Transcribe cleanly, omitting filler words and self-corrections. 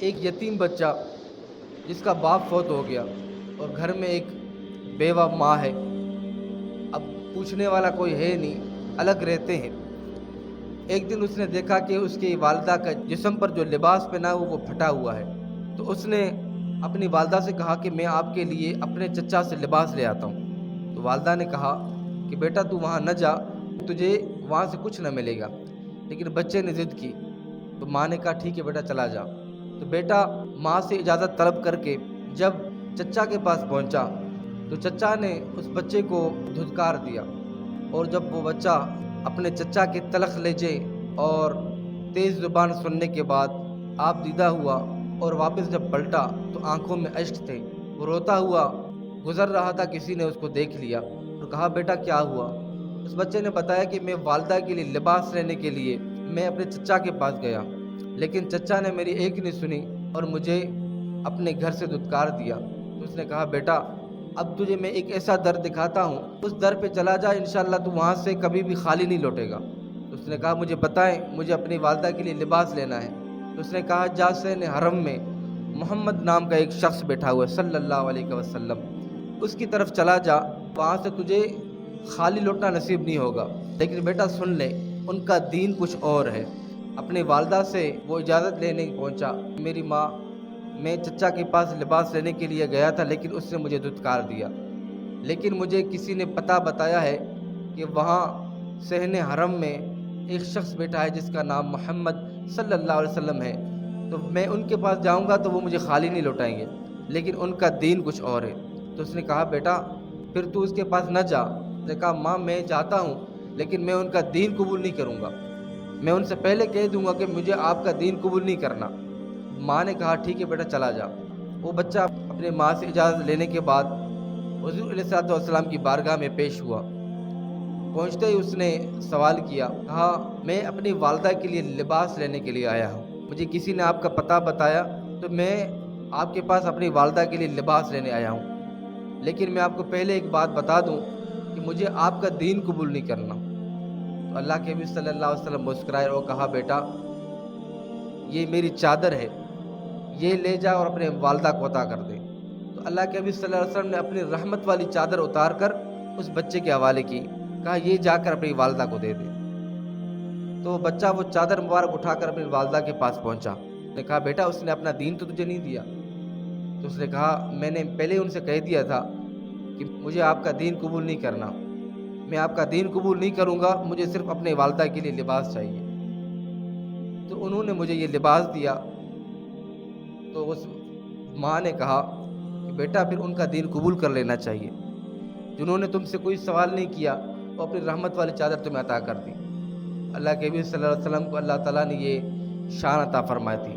ایک یتیم بچہ جس کا باپ فوت ہو گیا اور گھر میں ایک بیوہ ماں ہے، اب پوچھنے والا کوئی ہے نہیں، الگ رہتے ہیں۔ ایک دن اس نے دیکھا کہ اس کی والدہ کا جسم پر جو لباس پہنا ہے وہ پھٹا ہوا ہے، تو اس نے اپنی والدہ سے کہا کہ میں آپ کے لیے اپنے چچا سے لباس لے آتا ہوں۔ تو والدہ نے کہا کہ بیٹا تو وہاں نہ جا، تجھے وہاں سے کچھ نہ ملے گا، لیکن بچے نے ضد کی تو ماں نے کہا ٹھیک ہے بیٹا چلا جا۔ تو بیٹا ماں سے اجازت طلب کر کے جب چچا کے پاس پہنچا تو چچا نے اس بچے کو دھتکار دیا، اور جب وہ بچہ اپنے چچا کے تلخ لہجے اور تیز زبان سننے کے بعد آپ دیدہ ہوا اور واپس جب پلٹا تو آنکھوں میں اشک تھے، وہ روتا ہوا گزر رہا تھا۔ کسی نے اس کو دیکھ لیا اور کہا بیٹا کیا ہوا؟ اس بچے نے بتایا کہ میں والدہ کے لیے لباس لینے کے لیے میں اپنے چچا کے پاس گیا، لیکن چچا نے میری ایک نہیں سنی اور مجھے اپنے گھر سے دھتکار دیا۔ تو اس نے کہا بیٹا اب تجھے میں ایک ایسا در دکھاتا ہوں، اس در پہ چلا جا، انشاءاللہ تو وہاں سے کبھی بھی خالی نہیں لوٹے گا۔ تو اس نے کہا مجھے بتائیں، مجھے اپنی والدہ کے لیے لباس لینا ہے۔ تو اس نے کہا جا سین حرم میں محمد نام کا ایک شخص بیٹھا ہوا ہے صلی اللہ علیہ وسلم، اس کی طرف چلا جا، وہاں سے تجھے خالی لوٹنا نصیب نہیں ہوگا، لیکن بیٹا سن لے ان کا دین کچھ اور ہے۔ اپنی والدہ سے وہ اجازت لینے پہنچا، میری ماں میں چچا کے پاس لباس لینے کے لیے گیا تھا لیکن اس نے مجھے دھتکار دیا، لیکن مجھے کسی نے پتہ بتایا ہے کہ وہاں صحن حرم میں ایک شخص بیٹھا ہے جس کا نام محمد صلی اللہ علیہ وسلم ہے، تو میں ان کے پاس جاؤں گا تو وہ مجھے خالی نہیں لوٹائیں گے، لیکن ان کا دین کچھ اور ہے۔ تو اس نے کہا بیٹا پھر تو اس کے پاس نہ جا۔ اس نے کہا ماں میں جاتا ہوں لیکن میں ان کا دین قبول نہیں کروں گا، میں ان سے پہلے کہہ دوں گا کہ مجھے آپ کا دین قبول نہیں کرنا۔ ماں نے کہا ٹھیک ہے بیٹا چلا جا۔ وہ بچہ اپنے ماں سے اجازت لینے کے بعد حضور علیہ الصلوۃ والسلام کی بارگاہ میں پیش ہوا۔ پہنچتے ہی اس نے سوال کیا، کہا میں اپنی والدہ کے لیے لباس لینے کے لیے آیا ہوں، مجھے کسی نے آپ کا پتہ بتایا تو میں آپ کے پاس اپنی والدہ کے لیے لباس لینے آیا ہوں، لیکن میں آپ کو پہلے ایک بات بتا دوں کہ مجھے آپ کا دین قبول نہیں کرنا۔ تو اللہ کے نبی صلی اللہ علیہ وسلم مسکرائے اور کہا بیٹا یہ میری چادر ہے، یہ لے جا اور اپنے والدہ کو عطا کر دے۔ تو اللہ کے نبی صلی اللہ علیہ وسلم نے اپنی رحمت والی چادر اتار کر اس بچے کے حوالے کی، کہا یہ جا کر اپنی والدہ کو دے دے۔ تو بچہ وہ چادر مبارک اٹھا کر اپنی والدہ کے پاس پہنچا، نے کہا بیٹا اس نے اپنا دین تو تجھے نہیں دیا۔ تو اس نے کہا میں نے پہلے ان سے کہہ دیا تھا کہ مجھے آپ کا دین قبول نہیں کرنا، میں آپ کا دین قبول نہیں کروں گا، مجھے صرف اپنے والدہ کے لیے لباس چاہیے۔ تو انہوں نے مجھے یہ لباس دیا۔ تو اس ماں نے کہا کہ بیٹا پھر ان کا دین قبول کر لینا چاہیے، جنہوں نے تم سے کوئی سوال نہیں کیا اور اپنی رحمت والی چادر تمہیں عطا کر دی۔ اللہ کے نبی صلی اللہ علیہ وسلم کو اللہ تعالیٰ نے یہ شان عطا فرمائی تھی۔